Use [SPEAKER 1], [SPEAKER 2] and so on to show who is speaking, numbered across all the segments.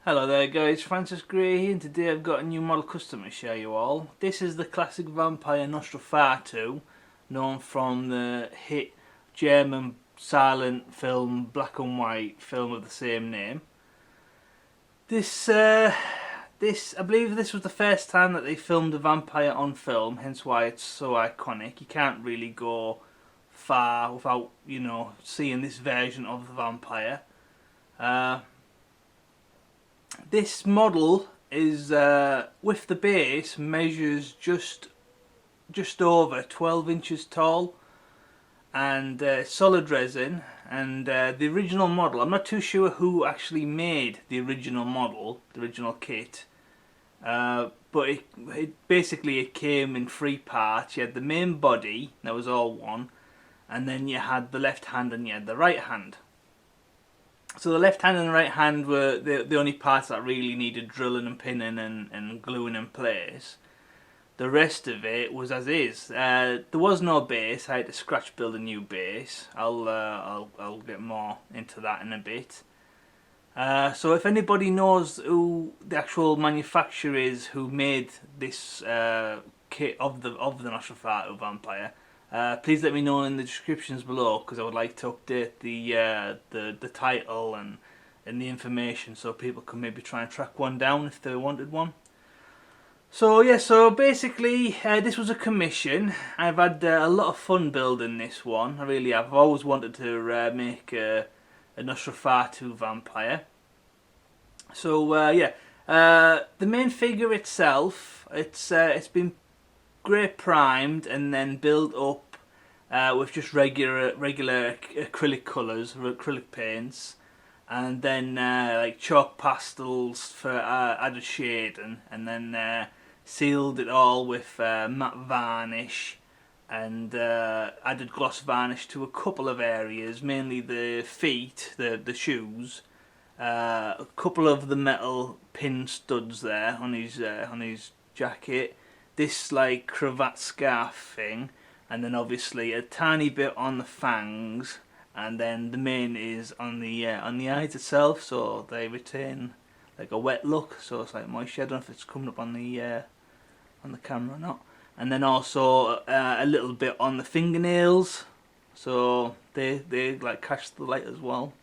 [SPEAKER 1] Hello there guys, Francis Gray here, and today I've got a new model custom to show you all. This is the classic vampire Nosferatu, known from the hit German silent film, black and white film of the same name. I believe this was the first time that they filmed a vampire on film, hence why it's so iconic. You can't really go far without, seeing this version of the vampire. This model is, with the base, measures just over 12 inches tall, and solid resin. And the original model, I'm not too sure who actually made the original model, the original kit, but it came in three parts. You had the main body, that was all one, and then you had the left hand and you had the right hand. So the left hand and the right hand were the only parts that really needed drilling and pinning and gluing in place. The rest of it was as is. There was no base. I had to scratch build a new base. I'll get more into that in a bit. So if anybody knows who the actual manufacturer is who made this kit of the Nosferatu Vampire, please let me know in the descriptions below, because I would like to update the title and the information so people can maybe try and track one down if they wanted one. So yeah, so basically this was a commission. I've had a lot of fun building this one. I really have. I've always wanted to make a Nosferatu Vampire. So yeah, the main figure itself, it's been grey primed and then built up with just regular acrylic colours, acrylic paints, and then like chalk pastels for added shading, and then sealed it all with matte varnish and added gloss varnish to a couple of areas, mainly the feet, the shoes, a couple of the metal pin studs there on his jacket, this like cravat scarf thing, and then obviously a tiny bit on the fangs, and then the main is on the eyes itself, so they retain like a wet look, so it's like moisture. I don't know if it's coming up on the camera or not. And then also a little bit on the fingernails, so they like catch the light as well.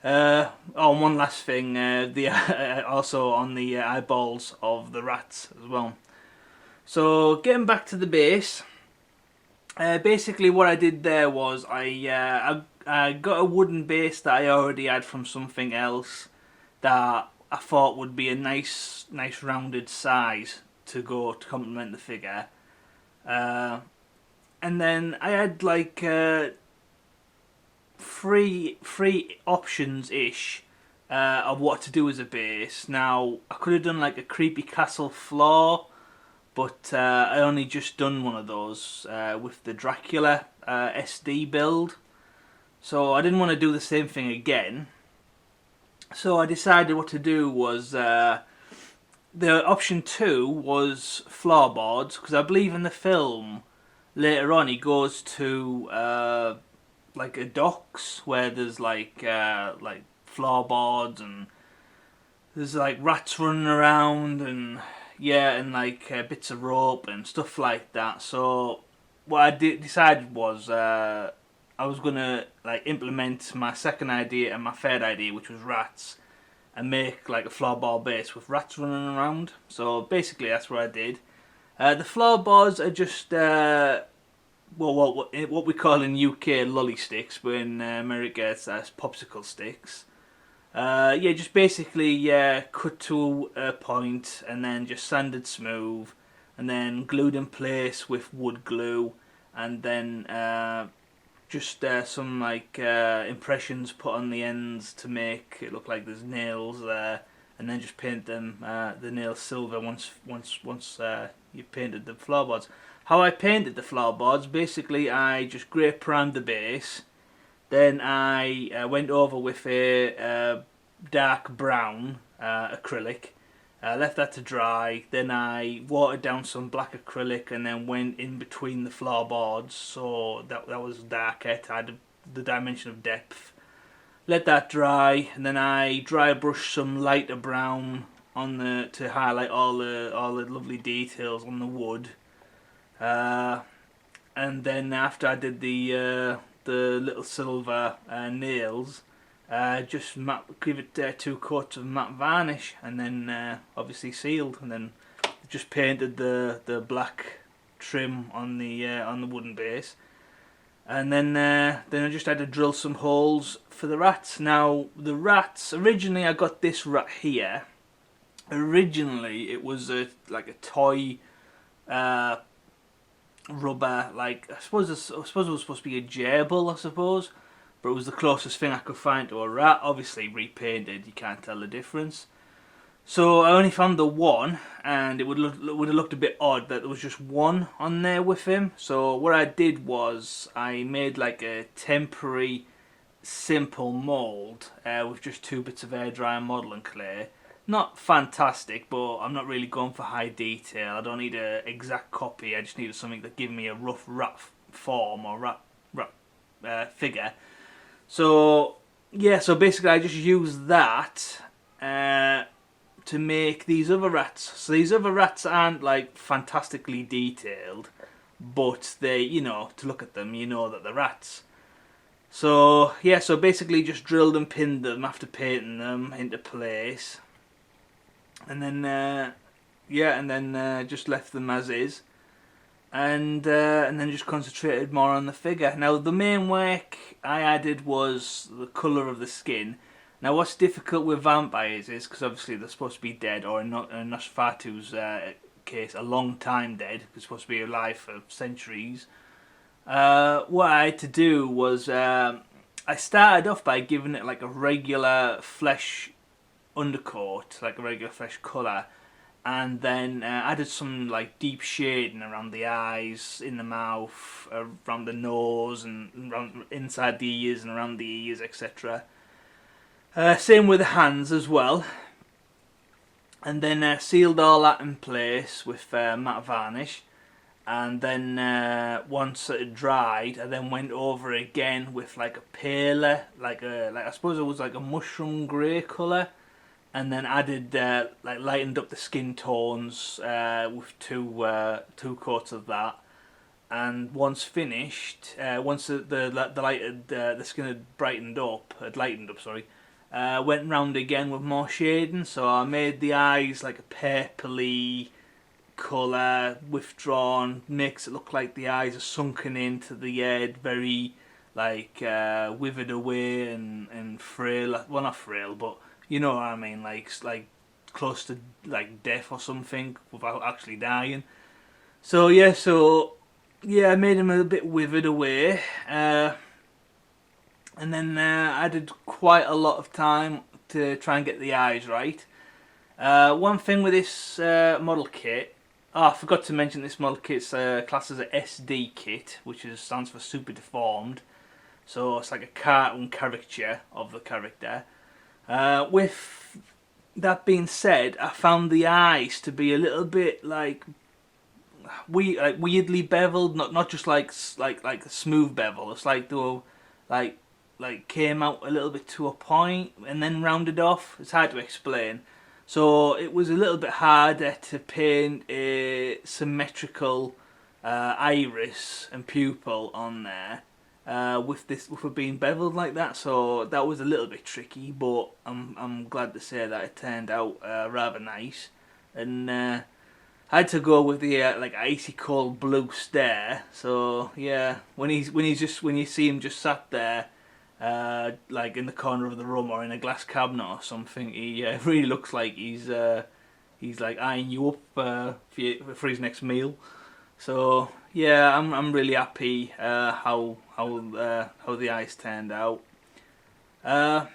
[SPEAKER 1] Oh, and one last thing, also on the eyeballs of the rats as well. So getting back to the base, basically what I did there was I got a wooden base that I already had from something else that I thought would be a nice rounded size to complement the figure, and then I had like three options ish of what to do as a base. Now I could have done like a creepy castle floor, but I only just done one of those with the Dracula SD build, so I didn't want to do the same thing again. So I decided what to do was the option 2 was floorboards, because I believe in the film later on he goes to like a docks where there's like floorboards, and there's like rats running around, and yeah, and like bits of rope and stuff like that. So what I decided was I was gonna like implement my second idea and my third idea, which was rats, and make like a floorboard base with rats running around. So basically that's what I did. The floorboards are just what we call in UK lolly sticks, but in America it's popsicle sticks. Yeah, just basically cut to a point and then just sanded smooth, and then glued in place with wood glue, and then just some like impressions put on the ends to make it look like there's nails there, and then just paint them the nails silver once you've painted the floorboards. How I painted the floorboards, basically I just grey primed the base, then I went over with a dark brown acrylic, left that to dry, then I watered down some black acrylic and then went in between the floorboards, so that was darker to add the dimension of depth. let that dry, and then I dry brush some lighter brown on the to highlight all the lovely details on the wood. And then after I did the little silver nails, just give it 2 coats of matte varnish, and then obviously sealed, and then just painted the black trim on the wooden base. And then I just had to drill some holes for the rats. Now the rats, originally I got this rat here. Originally it was like a toy rubber, like I suppose it was supposed to be a gerbil, I suppose, but it was the closest thing I could find to a rat. Obviously repainted, you can't tell the difference. So I only found the one, and it would have looked a bit odd that there was just one on there with him. So what I did was I made like a temporary simple mould with just 2 bits of air dry modelling clay. Not fantastic, but I'm not really going for high detail. I don't need an exact copy, I just needed something that gave me a rough rat form or rat figure. So yeah, so basically I just used that to make these other rats. So these other rats aren't like fantastically detailed, but they, you know, to look at them, you know that they're rats. So yeah, so basically just drilled and pinned them after painting them into place, and then just left them as is, and then just concentrated more on the figure. Now the main work I added was the colour of the skin. Now what's difficult with vampires is, because obviously they're supposed to be dead, or in Nosferatu's case, a long time dead, they're supposed to be alive for centuries. What I had to do was, I started off by giving it like a regular flesh undercoat, like a regular flesh colour, and then added some like deep shading around the eyes, in the mouth, around the nose, and around inside the ears and around the ears, etc. Same with the hands as well, and then sealed all that in place with matte varnish, and then once it had dried, I then went over again with like a paler, like I suppose it was like a mushroom grey colour, and then added like lightened up the skin tones with two coats of that. And once finished, once the skin had lightened up, went round again with more shading. So I made the eyes like a purpley colour, withdrawn, makes it look like the eyes are sunken into the head, very like withered away and frail. Well, not frail, but you know what I mean, like close to like death or something without actually dying. So yeah, I made him a bit withered away. And then I did quite a lot of time to try and get the eyes right. One thing with this model kit, I forgot to mention this model kit's classed as an SD kit, which stands for Super Deformed. So it's like a cartoon caricature of the character. With that being said, I found the eyes to be a little bit like weirdly beveled, not just like a smooth bevel. It's like they were like came out a little bit to a point and then rounded off. It's hard to explain. So it was a little bit harder to paint a symmetrical iris and pupil on there with it being beveled like that. So that was a little bit tricky, but I'm glad to say that it turned out rather nice. And I had to go with the like icy cold blue stare. So yeah, when you see him just sat there, like in the corner of the room or in a glass cabinet or something, he really looks like he's like eyeing you up for his next meal. So yeah, I'm really happy how the eyes turned out. The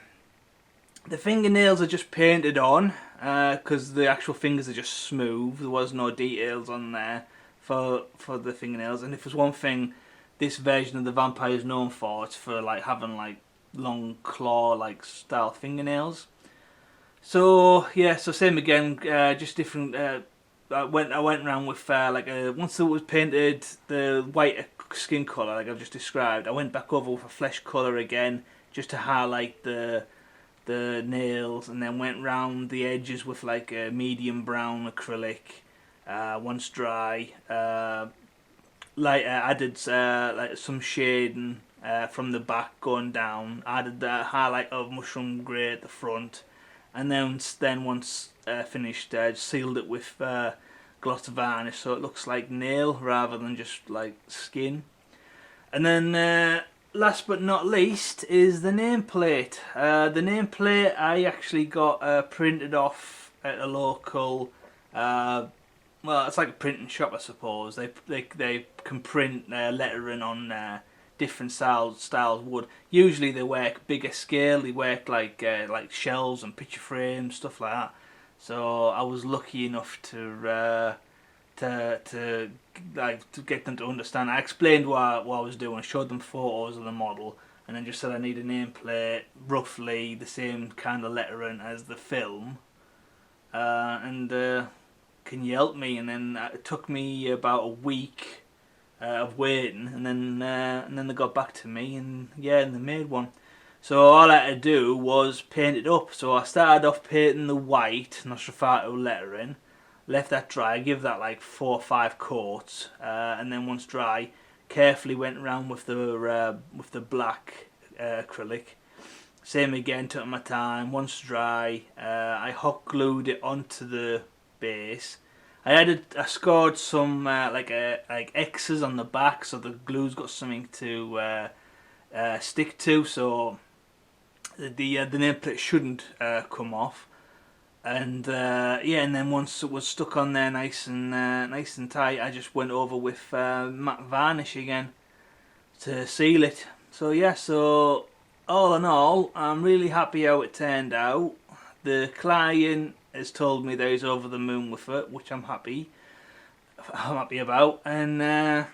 [SPEAKER 1] fingernails are just painted on because the actual fingers are just smooth. There was no details on there for the fingernails, and if there's one thing this version of the vampire is known for, it's for like having like long claw like style fingernails. So yeah, so same again, just different. I went around with once it was painted the white skin colour like I've just described, I went back over with a flesh colour again, just to highlight the nails, and then went round the edges with like a medium brown acrylic. Once dry, added like some shading from the back going down. Added the highlight of mushroom grey at the front, and then once finished, sealed it with gloss varnish so it looks like nail rather than just like skin. And then last but not least is the nameplate. The nameplate I actually got printed off at a local. Well, it's like a printing shop, I suppose. They can print lettering on different styles of wood. Usually they work bigger scale. They work like shelves and picture frames, stuff like that. So I was lucky enough to get them to understand. I explained what I was doing, showed them photos of the model, and then just said I need a nameplate, roughly the same kind of lettering as the film, and can you help me? And then it took me about a week of waiting, and then they got back to me, and yeah, and they made one. So all I had to do was paint it up. So I started off painting the white Nosferatu lettering, left that dry, give that like 4 or 5 coats, and then once dry, carefully went around with the black acrylic. Same again, took my time. Once dry, I hot glued it onto the base. I scored some like X's on the back, so the glue's got something to stick to, so the nameplate shouldn't come off. And yeah, and then once it was stuck on there nice and tight, I just went over with matte varnish again to seal it. So yeah, so all in all, I'm really happy how it turned out. The client has told me that he's over the moon with it, which I'm happy about. And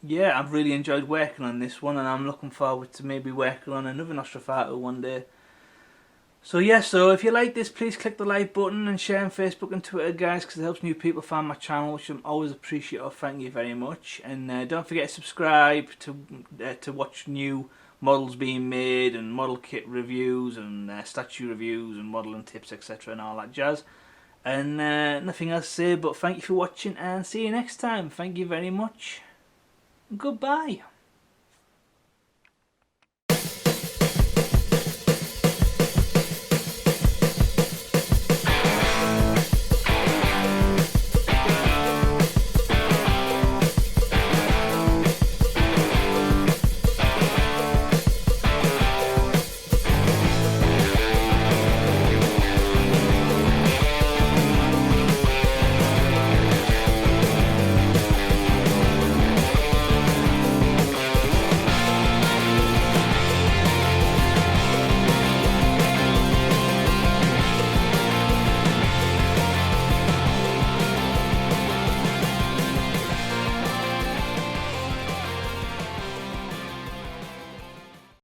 [SPEAKER 1] yeah, I've really enjoyed working on this one, and I'm looking forward to maybe working on another Nosferatu one day. So yeah, so if you like this, please click the like button and share on Facebook and Twitter, guys, because it helps new people find my channel, which I'm always appreciative. Thank you very much. And don't forget to subscribe to watch new models being made, and model kit reviews, and statue reviews, and modelling tips, etc. and all that jazz. And nothing else to say but thank you for watching, and see you next time. Thank you very much. Goodbye.